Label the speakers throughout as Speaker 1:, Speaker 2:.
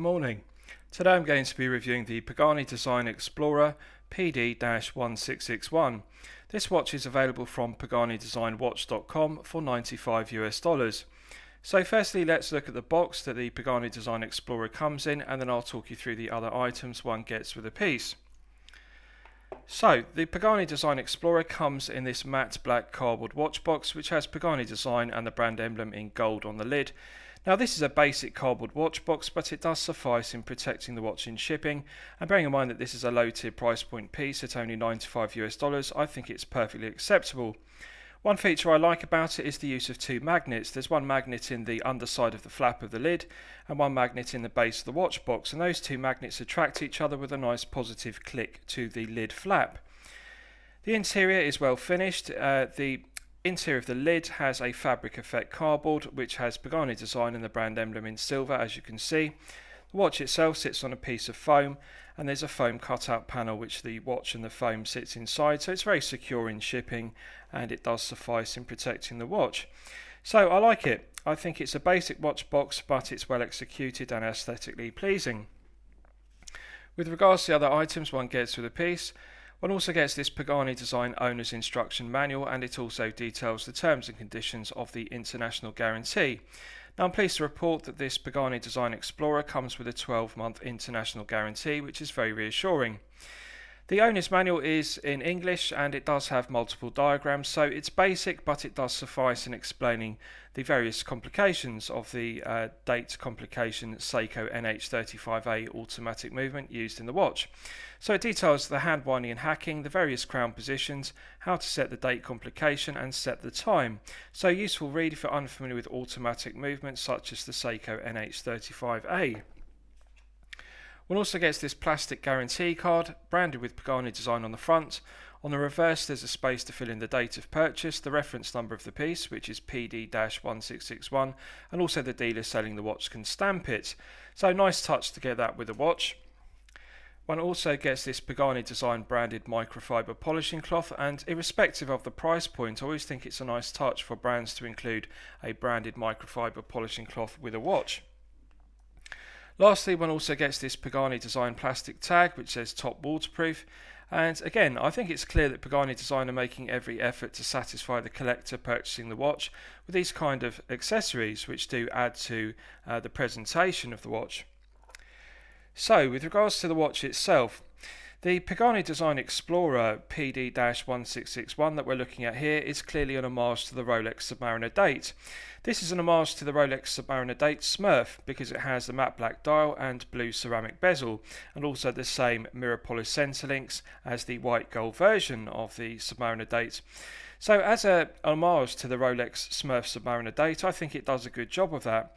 Speaker 1: morning. Today I'm going to be reviewing the Pagani Design Explorer PD-1661. This watch is available from PaganiDesignWatch.com for $95 US. So firstly, let's look at the box that the Pagani Design Explorer comes in, and then I'll talk you through the other items one gets with a piece. So the Pagani Design Explorer comes in this matte black cardboard watch box which has Pagani Design and the brand emblem in gold on the lid. Now this is a basic cardboard watch box, but it does suffice in protecting the watch in shipping, and bearing in mind that this is a low tier price point piece at only $95 US, I think it's perfectly acceptable. One feature I like about it is the use of two magnets. There's one magnet in the underside of the flap of the lid and one magnet in the base of the watch box, and those two magnets attract each other with a nice positive click to the lid flap. The interior is well finished. The interior of the lid has a fabric effect cardboard which has Pagani Design and the brand emblem in silver, as you can see. The watch itself sits on a piece of foam, and there's a foam cutout panel which the watch and the foam sits inside, so it's very secure in shipping and it does suffice in protecting the watch. So I like it. I think it's a basic watch box, but it's well executed and aesthetically pleasing. With regards to the other items one gets with a piece, one also gets this Pagani Design Owner's Instruction Manual, and it also details the terms and conditions of the international guarantee. Now I'm pleased to report that this Pagani Design Explorer comes with a 12-month international guarantee, which is very reassuring. The owner's manual is in English and it does have multiple diagrams, so it's basic, but it does suffice in explaining the various complications of the date complication Seiko NH35A automatic movement used in the watch. So it details the hand winding and hacking, the various crown positions, how to set the date complication and set the time. So useful read if you're unfamiliar with automatic movements such as the Seiko NH35A. One also gets this plastic guarantee card branded with Pagani Design on the front. On the reverse there's a space to fill in the date of purchase, the reference number of the piece which is PD-1661, and also the dealer selling the watch can stamp it. So nice touch to get that with the watch. One also gets this Pagani Design branded microfiber polishing cloth, and irrespective of the price point I always think it's a nice touch for brands to include a branded microfiber polishing cloth with a watch. Lastly, one also gets this Pagani Design plastic tag which says top waterproof, and again I think it's clear that Pagani Design are making every effort to satisfy the collector purchasing the watch with these kind of accessories which do add to the presentation of the watch. So with regards to the watch itself, the Pagani Design Explorer PD-1661 that we're looking at here is clearly an homage to the Rolex Submariner date. This is an homage to the Rolex Submariner date Smurf because it has the matte black dial and blue ceramic bezel, and also the same mirror polish centre links as the white gold version of the Submariner date. So as an homage to the Rolex Smurf Submariner date, I think it does a good job of that.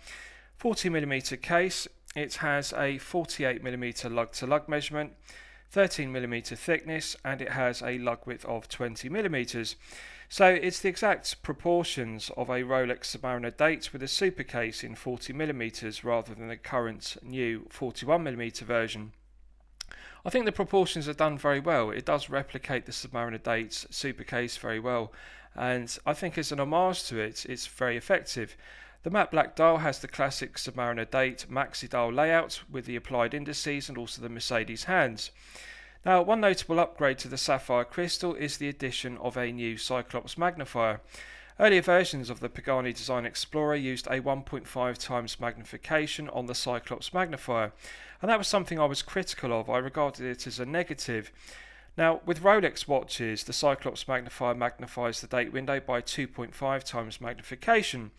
Speaker 1: 40mm case, it has a 48mm lug to lug measurement, 13mm thickness, and it has a lug width of 20mm. So it's the exact proportions of a Rolex Submariner date with a super case in 40mm rather than the current new 41mm version. I think the proportions are done very well. It does replicate the Submariner date's super case very well, and I think as an homage to it, it's very effective. The matte black dial has the classic Submariner date maxi dial layout with the applied indices and also the Mercedes hands. Now, one notable upgrade to the sapphire crystal is the addition of a new Cyclops magnifier. Earlier versions of the Pagani Design Explorer used a 1.5 times magnification on the Cyclops magnifier, and that was something I was critical of. I regarded it as a negative. Now, with Rolex watches, the Cyclops magnifier magnifies the date window by 2.5 times magnification,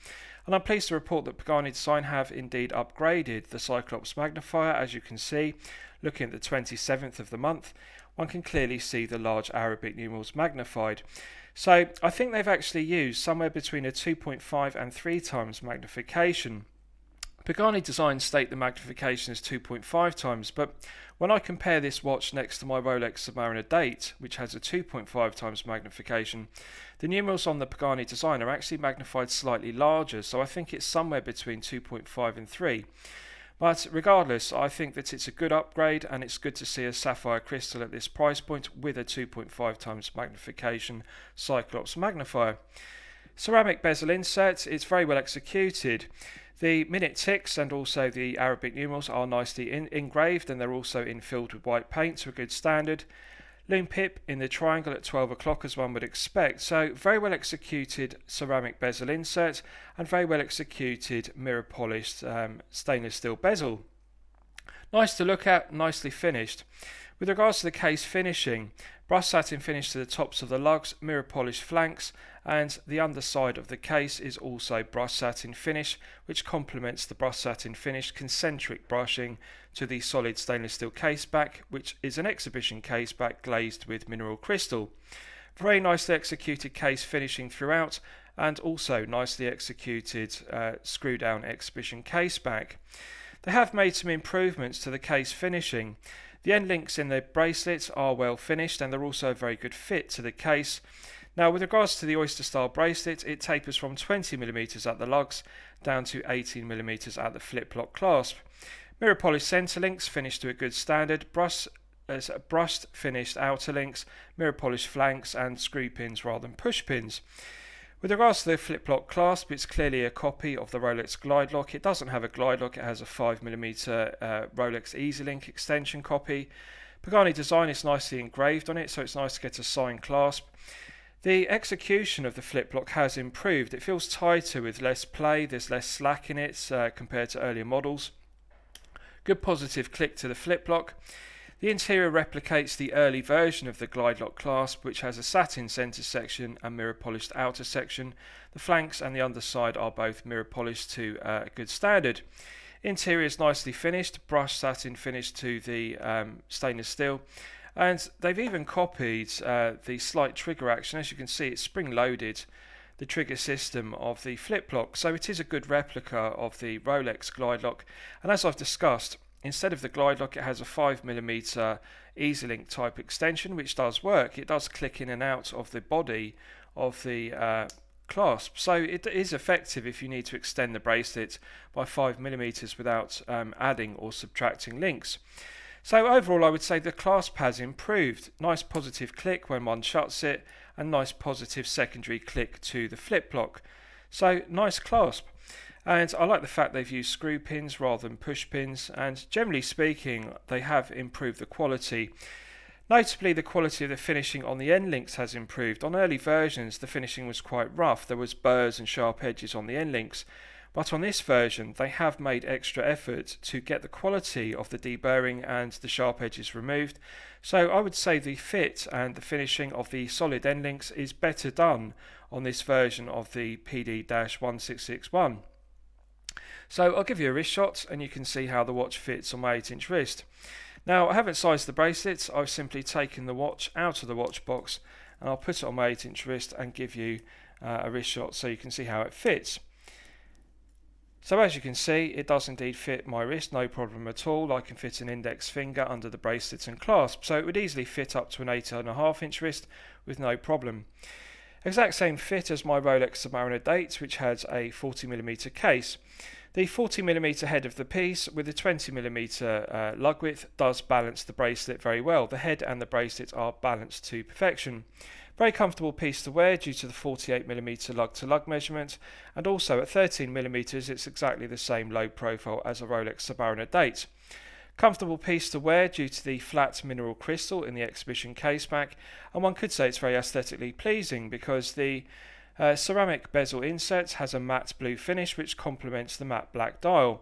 Speaker 1: and I'm pleased to report that Pagani Design have indeed upgraded the Cyclops magnifier. As you can see, looking at the 27th of the month, one can clearly see the large Arabic numerals magnified. So I think they've actually used somewhere between a 2.5 and 3 times magnification. Pagani Design state the magnification as 2.5 times, but when I compare this watch next to my Rolex Submariner date, which has a 2.5 times magnification, the numerals on the Pagani Design are actually magnified slightly larger, so I think it's somewhere between 2.5 and 3. But regardless, I think that it's a good upgrade, and it's good to see a sapphire crystal at this price point with a 2.5 times magnification Cyclops magnifier. Ceramic bezel insert, it's very well executed. The minute ticks and also the Arabic numerals are nicely engraved, and they're also infilled with white paint to a good standard. Loom pip in the triangle at 12 o'clock, as one would expect. So very well executed ceramic bezel insert and very well executed mirror polished stainless steel bezel. Nice to look at, nicely finished. With regards to the case finishing, brushed satin finish to the tops of the lugs, mirror polished flanks, and the underside of the case is also brushed satin finish, which complements the brushed satin finish concentric brushing to the solid stainless steel case back, which is an exhibition case back glazed with mineral crystal. Very nicely executed case finishing throughout, and also nicely executed screw down exhibition case back. They have made some improvements to the case finishing. The end links in the bracelets are well finished, and they're also a very good fit to the case. Now, with regards to the oyster style bracelet, it tapers from 20mm at the lugs down to 18mm at the flip lock clasp. Mirror polished centre links finished to a good standard, brushed finished outer links, mirror polished flanks, and screw pins rather than push pins. With regards to the flip lock clasp, it's clearly a copy of the Rolex Glide Lock. It doesn't have a glide lock, it has a 5mm Rolex Easy Link extension copy. Pagani design is nicely engraved on it, so it's nice to get a signed clasp. The execution of the flip lock has improved. It feels tighter with less play, there's less slack in it compared to earlier models. Good positive click to the flip lock. The interior replicates the early version of the Glide Lock clasp, which has a satin centre section and mirror polished outer section. The flanks and the underside are both mirror polished to a good standard. Interior is nicely finished, brushed satin finish to the stainless steel, and they've even copied the slight trigger action. As you can see, it's spring loaded, the trigger system of the flip lock, so it is a good replica of the Rolex Glide Lock. And as I've discussed, instead of the Glide Lock, it has a 5mm Easy Link type extension, which does work. It does click in and out of the body of the clasp, so it is effective if you need to extend the bracelet by 5mm without adding or subtracting links. So overall, I would say the clasp has improved. Nice positive click when one shuts it, and nice positive secondary click to the flip lock. So nice clasp. And I like the fact they've used screw pins rather than push pins, and generally speaking they have improved the quality. Notably, the quality of the finishing on the end links has improved. On early versions the finishing was quite rough, there was burrs and sharp edges on the end links, but on this version they have made extra effort to get the quality of the deburring and the sharp edges removed. So I would say the fit and the finishing of the solid end links is better done on this version of the PD-1661. So I'll give you a wrist shot and you can see how the watch fits on my 8-inch wrist. Now, I haven't sized the bracelets, I've simply taken the watch out of the watch box, and I'll put it on my 8-inch wrist and give you a wrist shot so you can see how it fits. So as you can see, it does indeed fit my wrist, no problem at all. I can fit an index finger under the bracelet and clasp, so it would easily fit up to an 8.5-inch wrist with no problem. Exact same fit as my Rolex Submariner Date, which has a 40mm case. The 40mm head of the piece with a 20mm lug width does balance the bracelet very well. The head and the bracelet are balanced to perfection. Very comfortable piece to wear due to the 48mm lug to lug measurement, and also at 13mm it's exactly the same low profile as a Rolex Submariner Date. Comfortable piece to wear due to the flat mineral crystal in the exhibition case back, and one could say it's very aesthetically pleasing because the ceramic bezel insert has a matte blue finish which complements the matte black dial.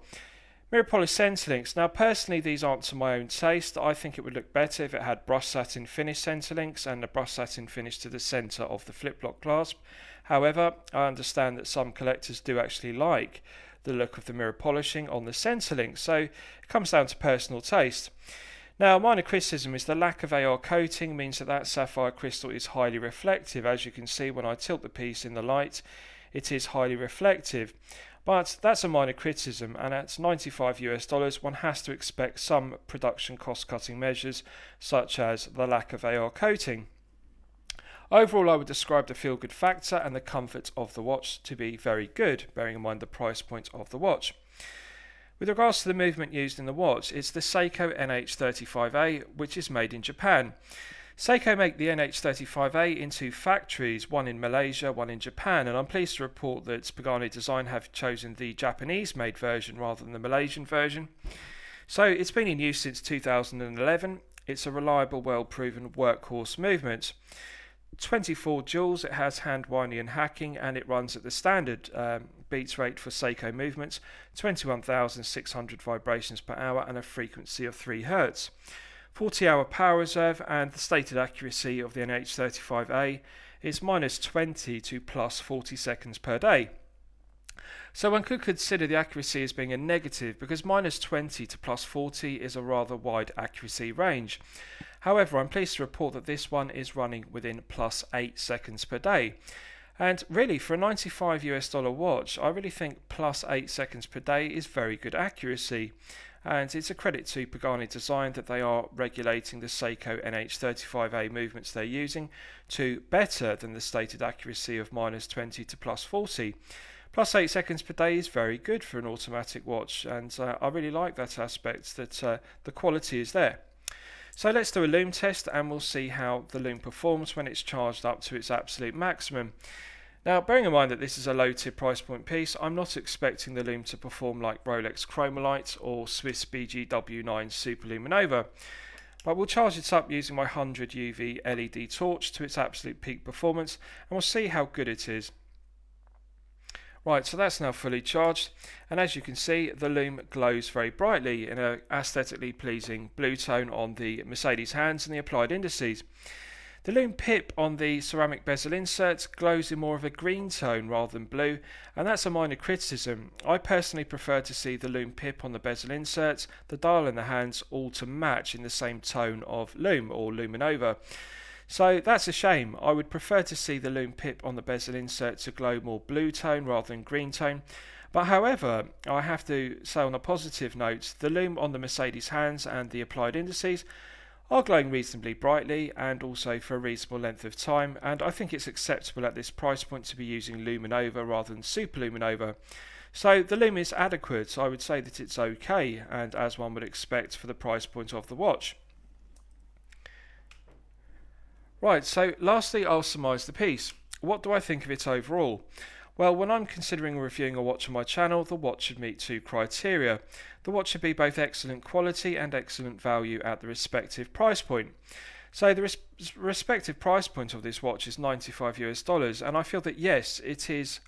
Speaker 1: Mirror polished centre links. Now personally these aren't to my own taste. I think it would look better if it had brushed satin finish centre links and a brushed satin finish to the centre of the flip lock clasp. However, I understand that some collectors do actually like the look of the mirror polishing on the centre links, so it comes down to personal taste. Now, minor criticism is the lack of AR coating means that sapphire crystal is highly reflective. As you can see when I tilt the piece in the light, it is highly reflective. But that's a minor criticism, and at $95 one has to expect some production cost cutting measures such as the lack of AR coating. Overall, I would describe the feel good factor and the comfort of the watch to be very good, bearing in mind the price point of the watch. With regards to the movement used in the watch, it's the Seiko NH35A, which is made in Japan. Seiko make the NH35A in two factories, one in Malaysia, one in Japan, and I'm pleased to report that Pagani Design have chosen the Japanese-made version rather than the Malaysian version. So it's been in use since 2011. It's a reliable, well-proven workhorse movement. 24 joules, it has hand winding and hacking, and it runs at the standard beats rate for Seiko movements, 21,600 vibrations per hour and a frequency of 3 Hz. 40-hour power reserve, and the stated accuracy of the NH35A is -20 to +40 seconds per day. So one could consider the accuracy as being a negative because -20 to +40 is a rather wide accuracy range. However, I'm pleased to report that this one is running within +8 seconds per day. And really, for a $95 watch, I really think +8 seconds per day is very good accuracy. And it's a credit to Pagani Design that they are regulating the Seiko NH35A movements they're using to better than the stated accuracy of -20 to +40. +8 seconds per day is very good for an automatic watch, and I really like that aspect, that the quality is there. So let's do a loom test and we'll see how the loom performs when it's charged up to its absolute maximum. Now, bearing in mind that this is a low-tier price point piece, I'm not expecting the loom to perform like Rolex Chromolite or Swiss BGW9 Super Luminova, but we'll charge it up using my 100 UV LED torch to its absolute peak performance, and we'll see how good it is. Right, so that's now fully charged, and as you can see, the loom glows very brightly in an aesthetically pleasing blue tone on the Mercedes hands and the applied indices. The loom pip on the ceramic bezel insert glows in more of a green tone rather than blue, and that's a minor criticism. I personally prefer to see the loom pip on the bezel inserts, the dial and the hands all to match in the same tone of loom or luminova. So that's a shame. I would prefer to see the loom pip on the bezel insert to glow more blue tone rather than green tone. But however, I have to say on a positive note, the loom on the Mercedes hands and the applied indices are glowing reasonably brightly and also for a reasonable length of time, and I think it's acceptable at this price point to be using luminova rather than super luminova. So the loom is adequate. I would say that it's okay, and as one would expect for the price point of the watch. Right, so lastly I'll surmise the piece. What do I think of it overall? Well, when I'm considering reviewing a watch on my channel, the watch should meet two criteria. The watch should be both excellent quality and excellent value at the respective price point. So the respective price point of this watch is $95, and I feel that yes, it is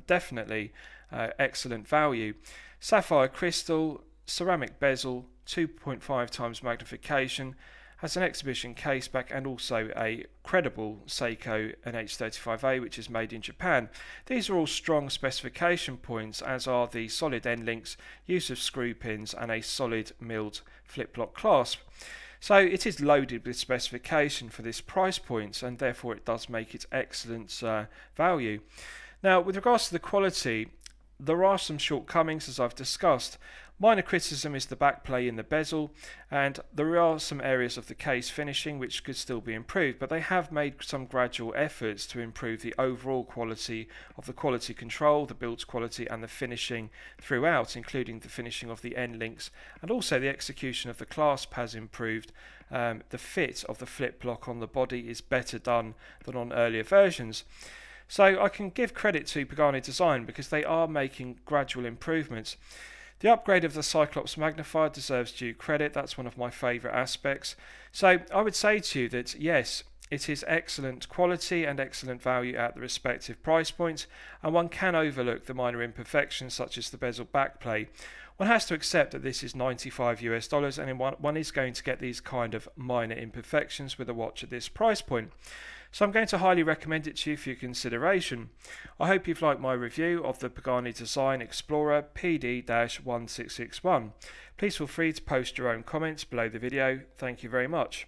Speaker 1: definitely excellent value. Sapphire crystal, ceramic bezel, 2.5 times magnification, has an exhibition case back and also a credible Seiko NH35A which is made in Japan. These are all strong specification points, as are the solid end links, use of screw pins and a solid milled flip-lock clasp. So it is loaded with specification for this price point, and therefore it does make it excellent value. Now, with regards to the quality, there are some shortcomings as I've discussed. Minor criticism is the backplay in the bezel, and there are some areas of the case finishing which could still be improved, but they have made some gradual efforts to improve the overall quality of the quality control, the build quality and the finishing throughout, including the finishing of the end links, and also the execution of the clasp has improved. The fit of the flip block on the body is better done than on earlier versions. So I can give credit to Pagani Design because they are making gradual improvements. The upgrade of the Cyclops magnifier deserves due credit. That's one of my favourite aspects. So I would say to you that yes, it is excellent quality and excellent value at the respective price points, and one can overlook the minor imperfections such as the bezel backplay. One has to accept that this is $95 and one is going to get these kind of minor imperfections with a watch at this price point. So I'm going to highly recommend it to you for your consideration. I hope you've liked my review of the Pagani Design Explorer PD-1661. Please feel free to post your own comments below the video. Thank you very much.